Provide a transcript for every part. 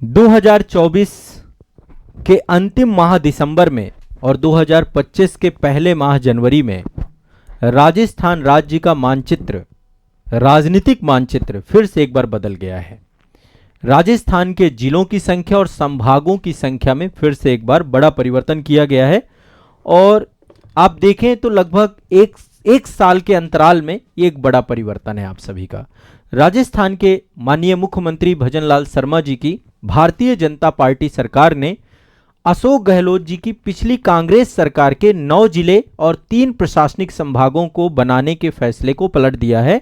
2024 के अंतिम माह दिसंबर में और 2025 के पहले माह जनवरी में राजस्थान राज्य का मानचित्र, राजनीतिक मानचित्र फिर से एक बार बदल गया है। राजस्थान के जिलों की संख्या और संभागों की संख्या में फिर से एक बार बड़ा परिवर्तन किया गया है और आप देखें तो लगभग एक साल के अंतराल में ये एक बड़ा परिवर्तन है आप सभी का। राजस्थान के माननीय मुख्यमंत्री भजनलाल शर्मा जी की भारतीय जनता पार्टी सरकार ने अशोक गहलोत जी की पिछली कांग्रेस सरकार के 9 जिले और 3 प्रशासनिक संभागों को बनाने के फैसले को पलट दिया है।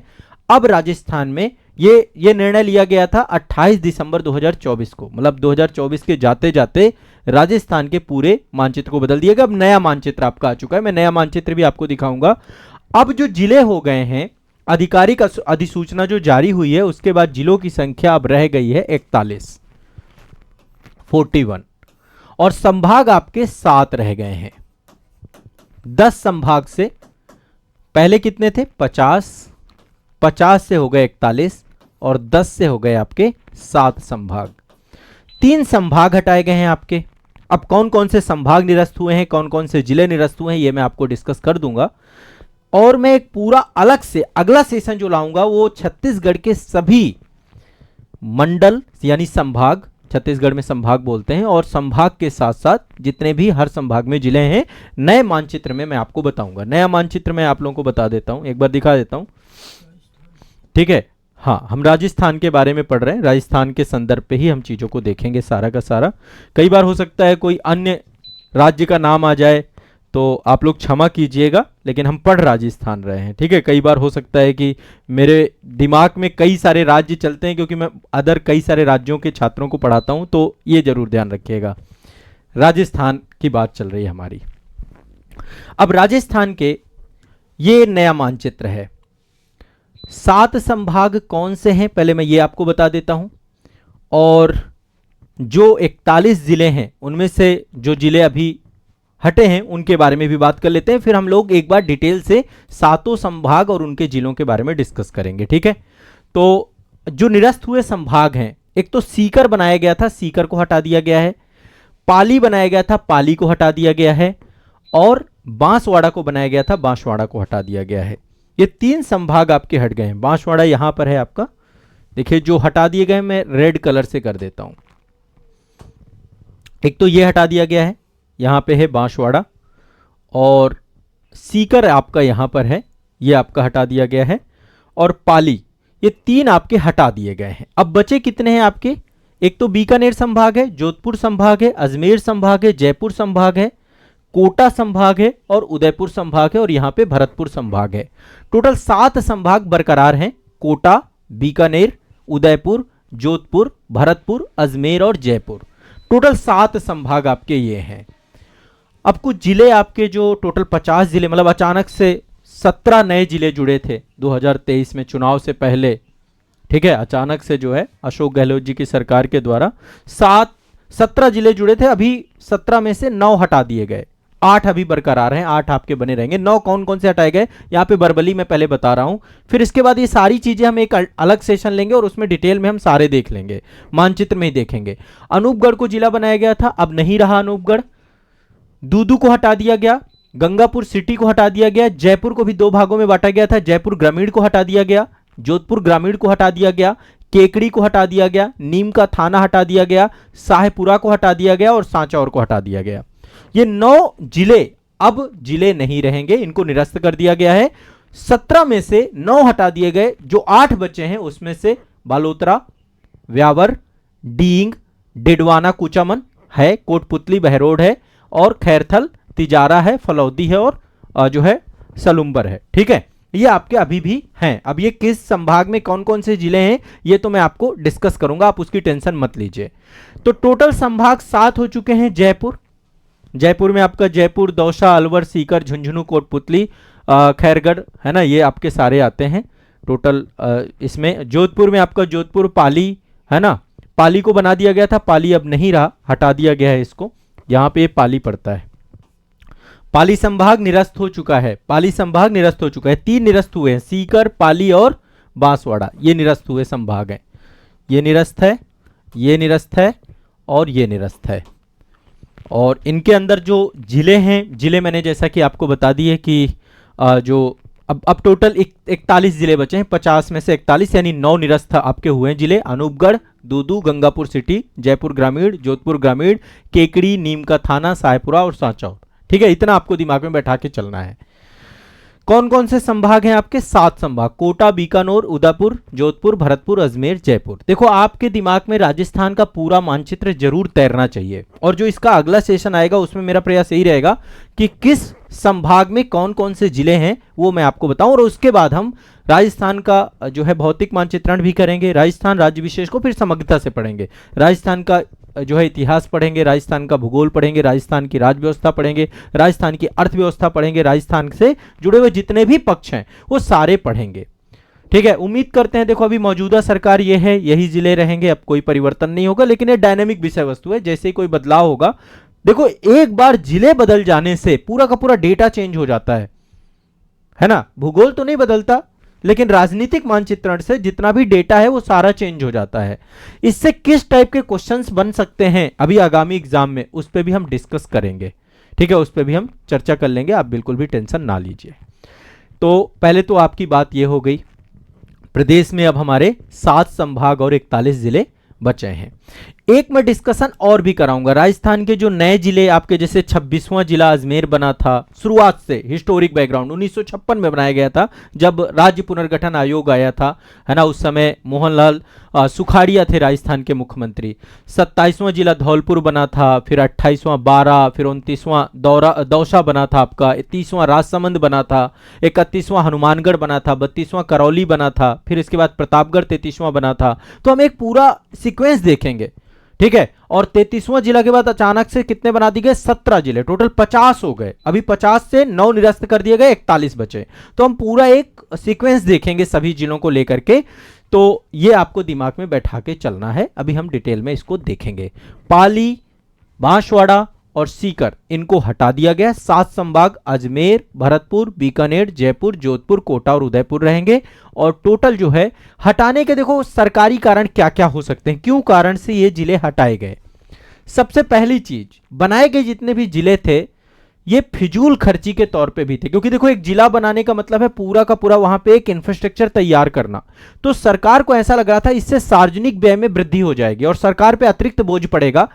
अब राजस्थान में ये निर्णय लिया गया था 28 दिसंबर 2024 को, मतलब 2024 के जाते जाते राजस्थान के पूरे मानचित्र को बदल दिया गया। अब नया मानचित्र आपका आ चुका है, मैं नया मानचित्र भी आपको दिखाऊंगा। अब जो जिले हो गए हैं, आधिकारिक अधिसूचना जो जारी हुई है उसके बाद जिलों की संख्या अब रह गई है 41 और संभाग आपके 7 रह गए हैं। 10 संभाग से पहले कितने थे? 50 से हो गए 41 और 10 से हो गए आपके 7 संभाग। 3 संभाग हटाए गए हैं आपके। अब कौन कौन से संभाग निरस्त हुए हैं, कौन कौन से जिले निरस्त हुए हैं, ये मैं आपको डिस्कस कर दूंगा। और मैं एक पूरा अलग से अगला सेशन जो लाऊंगा वो छत्तीसगढ़ के सभी मंडल यानी संभाग, छत्तीसगढ़ में संभाग बोलते हैं, और संभाग के साथ साथ जितने भी हर संभाग में जिले हैं नए मानचित्र में मैं आपको बताऊंगा। नया मानचित्र मैं आप लोगों को बता देता हूं, एक बार दिखा देता हूं, ठीक है। हाँ, हम राजस्थान के बारे में पढ़ रहे हैं, राजस्थान के संदर्भ पे ही हम चीजों को देखेंगे सारा का सारा। कई बार हो सकता है कोई अन्य राज्य का नाम आ जाए तो आप लोग क्षमा कीजिएगा, लेकिन हम पढ़ राजस्थान रहे हैं, ठीक है। कई बार हो सकता है कि मेरे दिमाग में कई सारे राज्य चलते हैं क्योंकि मैं अदर कई सारे राज्यों के छात्रों को पढ़ाता हूं, तो ये जरूर ध्यान रखिएगा। राजस्थान की बात चल रही है हमारी। अब राजस्थान के ये नया मानचित्र है। 7 संभाग कौन से हैं पहले मैं ये आपको बता देता हूं, और जो 41 जिले हैं उनमें से जो जिले अभी हटे हैं उनके बारे में भी बात कर लेते हैं। फिर हम लोग एक बार डिटेल से 7 संभाग और उनके जिलों के बारे में डिस्कस करेंगे, ठीक है। तो जो निरस्त हुए संभाग हैं, एक तो सीकर बनाया गया था, सीकर को हटा दिया गया है। पाली बनाया गया था, पाली को हटा दिया गया है। और बांसवाड़ा को बनाया गया था, बांसवाड़ा को हटा दिया गया है। ये 3 संभाग आपके हट गए हैं। बांसवाड़ा यहां पर है आपका, देखिए जो हटा दिए गए मैं रेड कलर से कर देता हूं। एक तो ये हटा दिया गया है, यहां पे है बांसवाड़ा, और सीकर आपका यहां पर है, ये आपका हटा दिया गया है, और पाली, ये 3 आपके हटा दिए गए हैं। अब बचे कितने हैं आपके? एक तो बीकानेर संभाग है, जोधपुर संभाग है, अजमेर संभाग है, जयपुर संभाग है, कोटा संभाग है और उदयपुर संभाग है, और यहां पे भरतपुर संभाग है। टोटल 7 संभाग बरकरार हैं, कोटा, बीकानेर, उदयपुर, जोधपुर, भरतपुर, अजमेर और जयपुर। टोटल 7 संभाग आपके ये हैं। अब कुछ जिले आपके जो टोटल 50 जिले, मतलब अचानक से 17 नए जिले जुड़े थे 2023 में चुनाव से पहले, ठीक है। अचानक से जो है अशोक गहलोत जी की सरकार के द्वारा 17 जिले जुड़े थे। अभी 17 में से 9 हटा दिए गए, 8 अभी बरकरार हैं, 8 आपके बने रहेंगे। 9 कौन कौन से हटाए गए यहाँ पे बरबली मैं पहले बता रहा हूं, फिर इसके बाद ये सारी चीजें हम एक अलग सेशन लेंगे और उसमें डिटेल में हम सारे देख लेंगे, मानचित्र में ही देखेंगे। अनूपगढ़ को जिला बनाया गया था, अब नहीं रहा अनूपगढ़। दूदू को हटा दिया गया, गंगापुर सिटी को हटा दिया गया, जयपुर को भी 2 भागों में बांटा गया था, जयपुर ग्रामीण को हटा दिया गया, जोधपुर ग्रामीण को हटा दिया गया, केकड़ी को हटा दिया गया, नीम का थाना हटा दिया गया, साहेपुरा को हटा दिया गया और सांचौर को हटा दिया गया। ये 9 जिले अब जिले नहीं रहेंगे, इनको निरस्त कर दिया गया है। 17 में से 9 हटा दिए गए, जो 8 बचे हैं उसमें से बालोतरा, व्यावर, डींग, डिडवाना कुचामन है, कोटपुतली बहरोड है, और खैरथल, तिजारा है, फलौदी है, और जो है सलुम्बर है, ठीक है। ये आपके अभी भी हैं। अब ये किस संभाग में कौन कौन से जिले हैं ये तो मैं आपको डिस्कस करूंगा, आप उसकी टेंशन मत लीजिए। तो टोटल संभाग 7 हो चुके हैं। जयपुर में आपका जयपुर, दौसा, अलवर, सीकर, झुंझुनू, कोटपुतली, खैरगढ़ है ना, ये आपके सारे आते हैं टोटल। इसमें जोधपुर में आपका जोधपुर, पाली है ना, पाली को बना दिया गया था, पाली अब नहीं रहा, हटा दिया गया है इसको, यहां पे पाली पड़ता है। पाली संभाग निरस्त हो चुका है, पाली संभाग निरस्त हो चुका है। 3 निरस्त हुए हैं, सीकर, पाली और बांसवाड़ा, ये निरस्त हुए संभाग हैं। ये निरस्त है, ये निरस्त है, और ये निरस्त है। और इनके अंदर जो जिले हैं, जिले मैंने जैसा कि आपको बता दिए कि जो अब टोटल 41 जिले बचे हैं, 50 में से 41 यानी 9 निरस्त आपके हुए हैं जिले। अनूपगढ़, दूदू, गंगापुर सिटी, जयपुर ग्रामीण, जोधपुर ग्रामीण, केकड़ी, नीम का थाना, साहेपुरा और सांचौर। ठीक है, इतना आपको दिमाग में बैठा के चलना है। कौन कौन से संभाग हैं आपके? 7 संभाग, कोटा, बीकानेर, उदयपुर, जोधपुर, भरतपुर, अजमेर, जयपुर। देखो आपके दिमाग में राजस्थान का पूरा मानचित्र जरूर तैरना चाहिए, और जो इसका अगला सेशन आएगा उसमें मेरा प्रयास यही रहेगा कि किस संभाग में कौन कौन से जिले हैं वो मैं आपको बताऊं, और उसके बाद हम राजस्थान का जो है भौतिक मानचित्रण भी करेंगे, राजस्थान राज्य विशेष को फिर समग्रता से पढ़ेंगे, राजस्थान का जो है इतिहास पढ़ेंगे, राजस्थान का भूगोल पढ़ेंगे, राजस्थान की राज्य व्यवस्था पढ़ेंगे, राजस्थान की अर्थव्यवस्था पढ़ेंगे, राजस्थान से जुड़े हुए जितने भी पक्ष हैं वो सारे पढ़ेंगे। ठीक है, उम्मीद करते हैं, देखो अभी मौजूदा सरकार ये है, यही जिले रहेंगे, अब कोई परिवर्तन नहीं होगा, लेकिन ये डायनेमिक विषय वस्तु है, जैसे ही कोई बदलाव होगा, देखो एक बार जिले बदल जाने से पूरा का पूरा डेटा चेंज हो जाता है ना। भूगोल तो नहीं बदलता, लेकिन राजनीतिक मानचित्रण से जितना भी डेटा है वो सारा चेंज हो जाता है। इससे किस टाइप के क्वेश्चंस बन सकते हैं अभी आगामी एग्जाम में, उस पर भी हम डिस्कस करेंगे। ठीक है, उस पर भी हम चर्चा कर लेंगे, आप बिल्कुल भी टेंशन ना लीजिए। तो पहले तो आपकी बात ये हो गई, प्रदेश में अब हमारे 7 संभाग और 41 जिले बचे हैं। एक मैं डिस्कशन और भी कराऊंगा, राजस्थान के जो नए जिले आपके, जैसे 26वां जिला अजमेर बना था, शुरुआत से हिस्टोरिक बैकग्राउंड 1956 में बनाया गया था जब राज्य पुनर्गठन आयोग आया था, है ना। उस समय मोहनलाल सुखाड़िया थे राजस्थान के मुख्यमंत्री। 27वां जिला धौलपुर बना था, फिर 28वां बारा, फिर 29वां दौसा बना था आपका, 30वां राजसमंद बना था, 31वां हनुमानगढ़ बना था, 32वां करौली बना था, फिर इसके बाद प्रतापगढ़ 33वां बना था। तो हम एक पूरा सीक्वेंस देखेंगे। ठीक है, और 33वां जिला के बाद अचानक से कितने बना दिए गए? 17 जिले, टोटल 50 हो गए। अभी 50 से 9 निरस्त कर दिए गए, 41 बचे। तो हम पूरा एक सीक्वेंस देखेंगे सभी जिलों को लेकर के, तो ये आपको दिमाग में बैठा के चलना है। अभी हम डिटेल में इसको देखेंगे। पाली, बांसवाड़ा और सीकर, इनको हटा दिया गया। 7 संभाग अजमेर, भरतपुर, बीकानेर, जयपुर, जोधपुर, कोटा और उदयपुर रहेंगे। और टोटल जो है हटाने के, देखो सरकारी कारण क्या क्या हो सकते हैं, क्यों कारण से ये जिले हटाए गए। सबसे पहली चीज, बनाए गए जितने भी जिले थे ये फिजूल खर्ची के तौर पे भी थे, क्योंकि देखो एक जिला बनाने का मतलब है पूरा का पूरा वहां पे एक इंफ्रास्ट्रक्चर तैयार करना। तो सरकार को ऐसा लग रहा था इससे सार्वजनिक व्यय में वृद्धि हो जाएगी और सरकार पे अतिरिक्त बोझ पड़ेगा,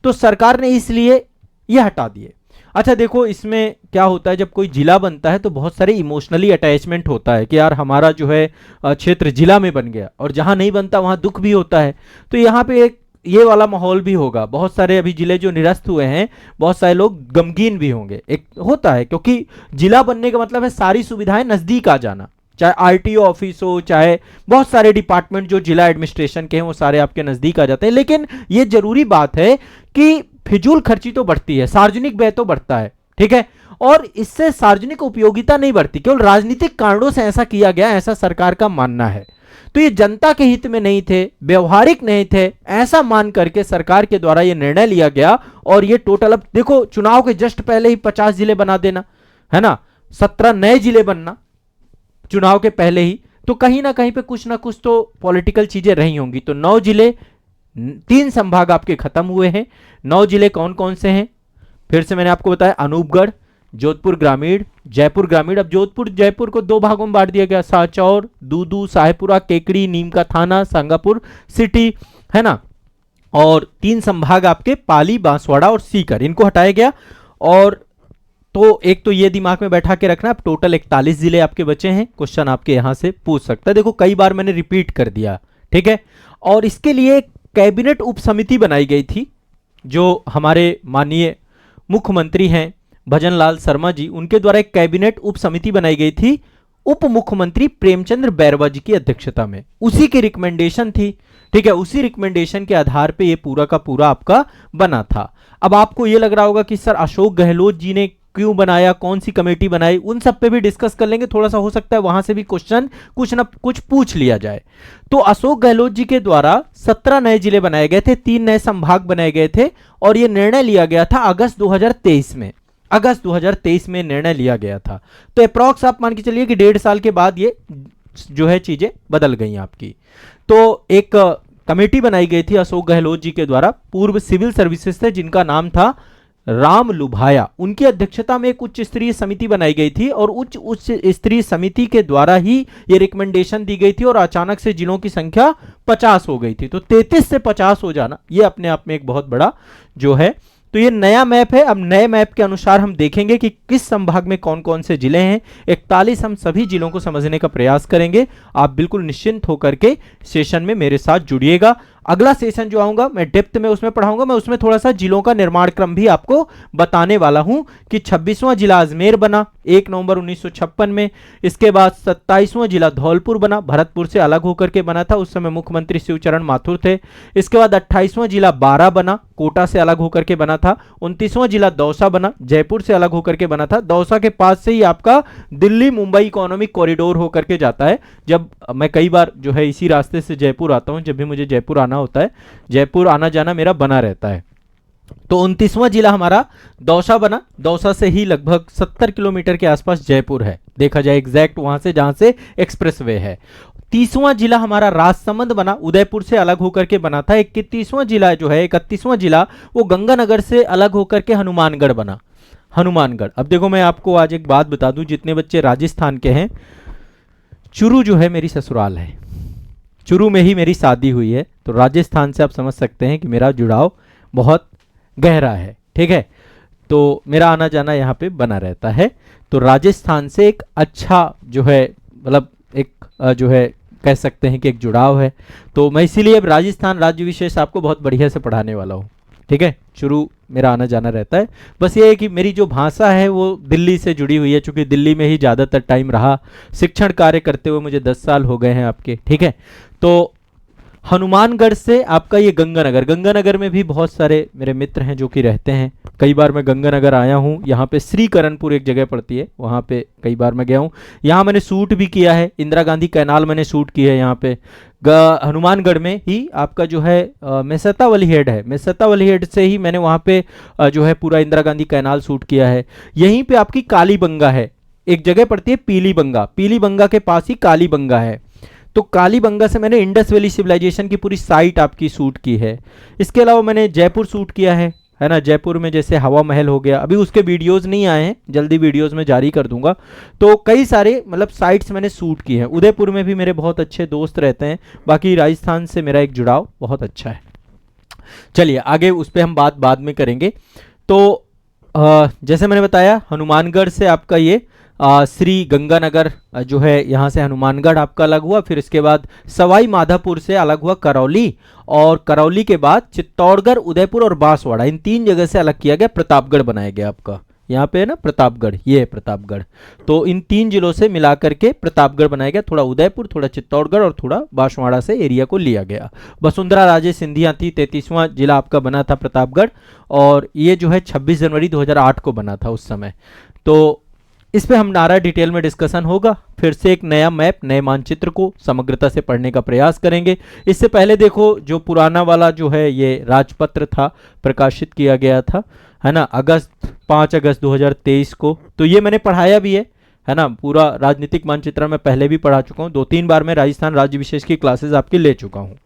तो सरकार ने इसलिए ये हटा दिए। अच्छा देखो इसमें क्या होता है, जब कोई जिला बनता है तो बहुत सारे इमोशनली अटैचमेंट होता है कि यार हमारा जो है क्षेत्र जिला में बन गया, और जहां नहीं बनता वहां दुख भी होता है। तो यहाँ पे एक ये वाला माहौल भी होगा। बहुत सारे अभी जिले जो निरस्त हुए हैं, बहुत सारे लोग गमगीन भी होंगे, एक होता है, क्योंकि जिला बनने का मतलब है सारी सुविधाएं नजदीक आ जाना, चाहे आरटीओ ऑफिस हो, चाहे बहुत सारे डिपार्टमेंट जो जिला एडमिनिस्ट्रेशन के हैं वो सारे आपके नजदीक आ जाते हैं। लेकिन ये जरूरी बात है कि फिजूल खर्ची तो बढ़ती है, सार्वजनिक व्यय तो बढ़ता है। ठीक है, और इससे सार्वजनिक उपयोगिता नहीं बढ़ती, केवल राजनीतिक कारणों से ऐसा किया गया, ऐसा सरकार का मानना है। तो ये जनता के हित में नहीं थे, व्यवहारिक नहीं थे, ऐसा मान करके सरकार के द्वारा ये निर्णय लिया गया। और ये टोटल, अब देखो चुनाव के जस्ट पहले ही 50 जिले बना देना, है ना, 17 नए जिले बनना चुनाव के पहले ही, तो कहीं ना कहीं पे कुछ ना कुछ तो पॉलिटिकल चीजें रही होंगी। तो 9 जिले, 3 संभाग आपके खत्म हुए हैं। 9 जिले कौन कौन से हैं? फिर से मैंने आपको बताया, अनूपगढ़, जोधपुर ग्रामीण, जयपुर ग्रामीण। अब जोधपुर जयपुर को 2 भागों में बांट दिया गया, सांचौर, दूदू, साहेपुरा, केकड़ी, नीम का थाना, सांगापुर सिटी, है ना। और 3 संभाग आपके पाली, बांसवाड़ा और सीकर, इनको हटाया गया। और तो एक तो ये दिमाग में बैठा के रखना, अब टोटल 41 जिले आपके बचे हैं। क्वेश्चन आपके यहां से पूछ सकता है, देखो कई बार मैंने रिपीट कर दिया। ठीक है, और इसके लिए कैबिनेट उप समिति बनाई गई थी, जो हमारे माननीय मुख्यमंत्री हैं भजनलाल शर्मा जी, उनके द्वारा एक कैबिनेट उप समिति बनाई गई थी उप मुख्यमंत्री प्रेमचंद्र बैरवा जी की अध्यक्षता में। उसी की रिकमेंडेशन थी। ठीक है, उसी रिकमेंडेशन के आधार पे ये पूरा का पूरा आपका बना था। अब आपको ये लग रहा होगा कि सर अशोक गहलोत जी ने क्यों बनाया, कौन सी कमेटी बनाई, उन सब पे भी डिस्कस कर लेंगे। थोड़ा सा हो सकता है वहां से भी क्वेश्चन कुछ ना कुछ पूछ लिया जाए। तो अशोक गहलोत जी के द्वारा 17 नए जिले बनाए गए थे, 3 नए संभाग बनाए गए थे, और यह निर्णय लिया गया था अगस्त 2023 में। अगस्त 2023 में निर्णय लिया गया था। तो अप्रॉक्स आप मान के चलिए कि 1.5 साल के बाद ये जो है चीजें बदल गई आपकी। तो एक कमेटी बनाई गई थी अशोक गहलोत जी के द्वारा, पूर्व सिविल सर्विसेज से, जिनका नाम था राम लुभाया। उनकी अध्यक्षता में एक उच्च स्तरीय समिति बनाई गई थी और उच्च स्तरीय समिति के द्वारा ही ये रिकमेंडेशन दी गई थी और अचानक से जिलों की संख्या 50 हो गई थी। तो 33 से 50 हो जाना ये अपने आप में एक बहुत बड़ा जो है। तो ये नया मैप है। अब नए मैप के अनुसार हम देखेंगे कि किस संभाग में कौन कौन से जिले हैं। 41 हम सभी जिलों को समझने का प्रयास करेंगे। आप बिल्कुल निश्चिंत होकर के सेशन में मेरे साथ जुड़िएगा। अगला सेशन जो आऊंगा मैं डेप्थ में उसमें पढ़ाऊंगा। मैं उसमें थोड़ा सा जिलों का निर्माण क्रम भी आपको बताने वाला हूं कि 26वां जिला अजमेर बना 1 नवंबर 1956 में। इसके बाद 27वां जिला धौलपुर बना, भरतपुर से अलग होकर के बना था, उस समय मुख्यमंत्री शिवचरण माथुर थे। इसके बाद 28वां जिला बारा बना, कोटा से अलग होकर के बना था। 29वां जिला दौसा बना, जयपुर से अलग होकर के बना था। दौसा के पास से ही आपका दिल्ली मुंबई इकोनॉमिक कॉरिडोर होकर के जाता है। जब मैं कई बार जो है इसी रास्ते से जयपुर आता हूं, जब भी मुझे जयपुर आना होता है, जयपुर आना जाना मेरा बना रहता है। तो 29वां जिला हमारा दौसा बना। दौसा से ही लगभग 70 किलोमीटर के आसपास जयपुर है, देखा जाए एग्जैक्ट वहां से जहां से एक्सप्रेसवे है। 30वां जिला हमारा राजसमंद बना, उदयपुर से अलग होकर के बना था। 31वां जिला जो है, 31वां जिला वो गंगानगर से अलग होकर के हनुमानगढ़ बना, हनुमानगढ़। अब देखो मैं आपको आज एक बात बता दूं, जितने बच्चे राजस्थान के हैं, चुरू जो है मेरी ससुराल है, चुरू में ही मेरी शादी हुई है। तो राजस्थान से आप समझ सकते हैं कि मेरा जुड़ाव बहुत गहरा है, ठीक है। तो मेरा आना जाना यहाँ पे बना रहता है। तो राजस्थान से एक अच्छा जो है, मतलब एक जो है कह सकते हैं कि एक जुड़ाव है। तो मैं इसीलिए अब राजस्थान राज्य विशेष आपको बहुत बढ़िया से पढ़ाने वाला हूँ, ठीक है। शुरू मेरा आना जाना रहता है। बस ये है कि मेरी जो भाषा है वो दिल्ली से जुड़ी हुई है, चूंकि दिल्ली में ही ज़्यादातर टाइम रहा, शिक्षण कार्य करते हुए मुझे 10 साल हो गए हैं आपके, ठीक है। तो हनुमानगढ़ से आपका ये गंगानगर, गंगानगर में भी बहुत सारे मेरे मित्र हैं जो कि रहते हैं। कई बार मैं गंगानगर आया हूँ। यहाँ पे श्रीकरणपुर एक जगह पड़ती है, वहाँ पे कई बार मैं गया हूँ। यहाँ मैंने शूट भी किया है, इंदिरा गांधी कैनाल मैंने शूट की है यहाँ पे। हनुमानगढ़ में ही आपका जो है मेसतावली हेड है, मेसतावली हेड से ही मैंने वहाँ पे जो है पूरा इंदिरा गांधी कैनाल शूट किया है। यहीं पे आपकी कालीबंगा है, एक जगह पड़ती है पीलीबंगा, पीलीबंगा के पास ही कालीबंगा है। तो कालीबंगा से मैंने इंडस वैली सिविलाइजेशन की पूरी साइट आपकी शूट की है। इसके अलावा मैंने जयपुर शूट किया है ना। जयपुर में जैसे हवा महल हो गया, अभी उसके वीडियोस नहीं आए हैं, जल्दी वीडियोस में जारी कर दूंगा। तो कई सारे मतलब साइट्स मैंने शूट की हैं। उदयपुर में भी मेरे बहुत अच्छे दोस्त रहते हैं। बाकी राजस्थान से मेरा एक जुड़ाव बहुत अच्छा है। चलिए आगे उस पर हम बात बाद में करेंगे। तो जैसे मैंने बताया हनुमानगढ़ से आपका ये श्री गंगानगर जो है, यहाँ से हनुमानगढ़ आपका अलग हुआ। फिर इसके बाद सवाई माधोपुर से अलग हुआ करौली, और करौली के बाद चित्तौड़गढ़, उदयपुर और बांसवाड़ा, इन 3 जगह से अलग किया गया, प्रतापगढ़ बनाया गया आपका। यहाँ पे है ना प्रतापगढ़, ये है प्रतापगढ़। तो इन 3 जिलों से मिलाकर के प्रतापगढ़ बनाया गया। थोड़ा उदयपुर, थोड़ा चित्तौड़गढ़ और थोड़ा बांसवाड़ा से एरिया को लिया गया। वसुंधरा राजे सिंधिया थी, 33वां जिला आपका बना था प्रतापगढ़, और ये जो है 26 जनवरी 2008 को बना था उस समय। तो इस पे हम नारा डिटेल में डिस्कशन होगा। फिर से एक नया मैप, नए मानचित्र को समग्रता से पढ़ने का प्रयास करेंगे। इससे पहले देखो जो पुराना वाला जो है ये राजपत्र था, प्रकाशित किया गया था, है ना, 5 अगस्त 2023 को। तो ये मैंने पढ़ाया भी है ना। पूरा राजनीतिक मानचित्र मैं पहले भी पढ़ा चुका हूँ, 2-3 बार मैं राजस्थान राज्य विशेष की क्लासेस आपकी ले चुका हूँ।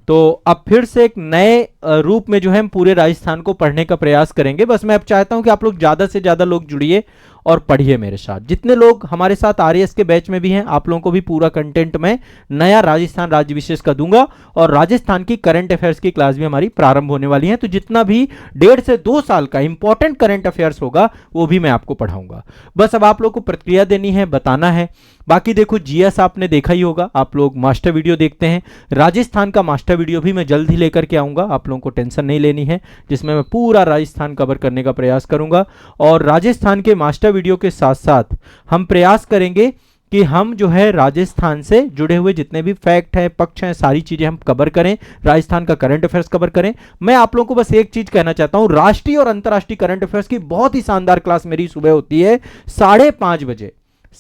तो अब फिर से एक नए रूप में जो है हम पूरे राजस्थान को पढ़ने का प्रयास करेंगे। बस मैं अब चाहता हूं कि आप लोग ज़्यादा से ज़्यादा लोग जुड़िए और पढ़िए मेरे साथ। जितने लोग हमारे साथ आरएएस के बैच में भी हैं, आप लोगों को भी पूरा कंटेंट मैं नया राजस्थान राज्य विशेष का दूंगा, और राजस्थान की करंट अफेयर्स की क्लास भी हमारी प्रारंभ होने वाली है। तो जितना भी 1.5 से 2 साल का इंपॉर्टेंट करंट अफेयर्स होगा वो भी मैं आपको पढ़ाऊंगा। बस अब आप लोग को प्रतिक्रिया देनी है, बताना है। बाकी देखो जीएस आपने देखा ही होगा, आप लोग मास्टर वीडियो देखते हैं। राजस्थान का मास्टर वीडियो भी मैं जल्द ही लेकर के आऊंगा, आप लोगों को टेंशन नहीं लेनी है, जिसमें मैं पूरा राजस्थान कवर करने का प्रयास करूंगा। और राजस्थान के मास्टर वीडियो के साथ साथ हम प्रयास करेंगे कि हम जो है राजस्थान से जुड़े हुए जितने भी फैक्ट हैं, पक्ष हैं, सारी चीजें हम कवर करें, राजस्थान का करंट अफेयर्स कवर करें। मैं आप लोगों को बस एक चीज कहना चाहता हूं, राष्ट्रीय और अंतर्राष्ट्रीय करंट अफेयर्स की बहुत ही शानदार क्लास मेरी सुबह होती है 5:30 बजे।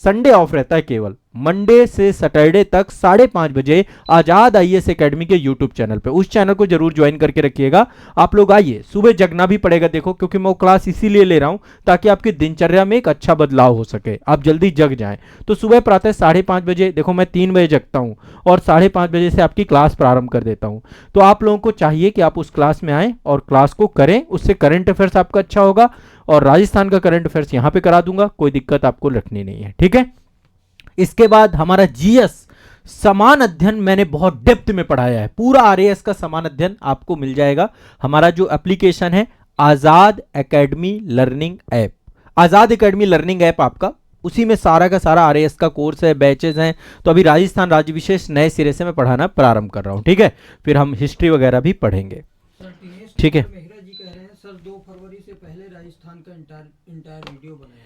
संडे ऑफ रहता है केवल, मंडे से सैटरडे तक 5:30 बजे आजाद आईएएस एकेडमी के यूट्यूब चैनल पे। उस चैनल को जरूर ज्वाइन करके रखिएगा। आप लोग आइए, सुबह जगना भी पड़ेगा, देखो क्योंकि मैं वो क्लास इसीलिए ले रहा हूं ताकि आपकी दिनचर्या में एक अच्छा बदलाव हो सके, आप जल्दी जग जाएं। तो सुबह प्रातः 5:30 बजे, देखो मैं 3 बजे जगता हूं और 5:30 बजे से आपकी क्लास प्रारंभ कर देता हूं। तो आप लोगों को चाहिए कि आप उस क्लास में आएं और क्लास को करें, उससे करंट अफेयर्स आपका अच्छा होगा। और राजस्थान का करंट अफेयर्स यहां पे करा दूंगा, कोई दिक्कत आपको रखनी नहीं है, ठीक है। इसके बाद हमारा जीएस समान अध्ययन मैंने बहुत डेप्थ में पढ़ाया है, पूरा आरएएस का समान अध्ययन आपको मिल जाएगा। हमारा जो एप्लीकेशन है आजाद एकेडमी लर्निंग ऐप, आजाद एकेडमी लर्निंग ऐप आपका, उसी में सारा का सारा आरएएस का कोर्स है, बैचेज हैं। तो अभी राजस्थान राज्य विशेष नए सिरे से मैं पढ़ाना प्रारंभ कर रहा हूं, ठीक है। फिर हम हिस्ट्री वगैरह भी पढ़ेंगे, ठीक है। सर 2 फरवरी से पहले राजस्थान का इंटायर वीडियो बनाया।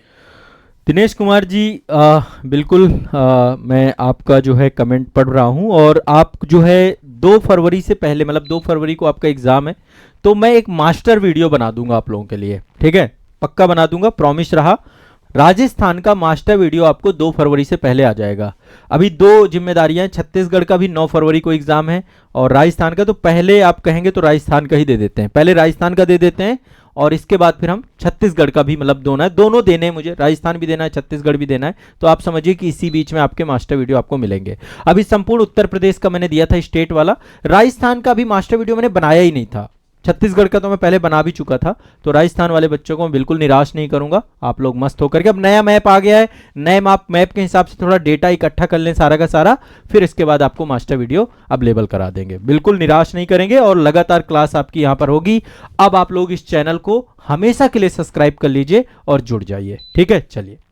दिनेश कुमार जी बिल्कुल मैं आपका जो है कमेंट पढ़ रहा हूं और आप जो है 2 फरवरी से पहले, मतलब 2 फरवरी को आपका एग्जाम है, तो मैं एक मास्टर वीडियो बना दूंगा आप लोगों के लिए, ठीक है, पक्का बना दूंगा, प्रॉमिस रहा। राजस्थान का मास्टर वीडियो आपको 2 फरवरी से पहले आ जाएगा। अभी 2 जिम्मेदारियां हैं, छत्तीसगढ़ का भी 9 फरवरी को एग्जाम है और राजस्थान का, तो पहले आप कहेंगे तो राजस्थान का ही दे देते हैं, पहले राजस्थान का दे देते हैं और इसके बाद फिर हम छत्तीसगढ़ का भी, मतलब दोनों देने हैं मुझे, राजस्थान भी देना है, छत्तीसगढ़ भी देना है। तो आप समझिए कि इसी बीच में आपके मास्टर वीडियो आपको मिलेंगे। अभी संपूर्ण उत्तर प्रदेश का मैंने दिया था स्टेट वाला, राजस्थान का भी मास्टर वीडियो मैंने बनाया ही नहीं था, छत्तीसगढ़ का तो मैं पहले बना भी चुका था। तो राजस्थान वाले बच्चों को मैं बिल्कुल निराश नहीं करूंगा, आप लोग मस्त होकर के, अब नया मैप आ गया है, नए मैप के हिसाब से थोड़ा डेटा इकट्ठा कर लें सारा का सारा, फिर इसके बाद आपको मास्टर वीडियो अवेलेबल करा देंगे, बिल्कुल निराश नहीं करेंगे और लगातार क्लास आपकी यहां पर होगी। अब आप लोग इस चैनल को हमेशा के लिए सब्सक्राइब कर लीजिए और जुड़ जाइए, ठीक है। चलिए।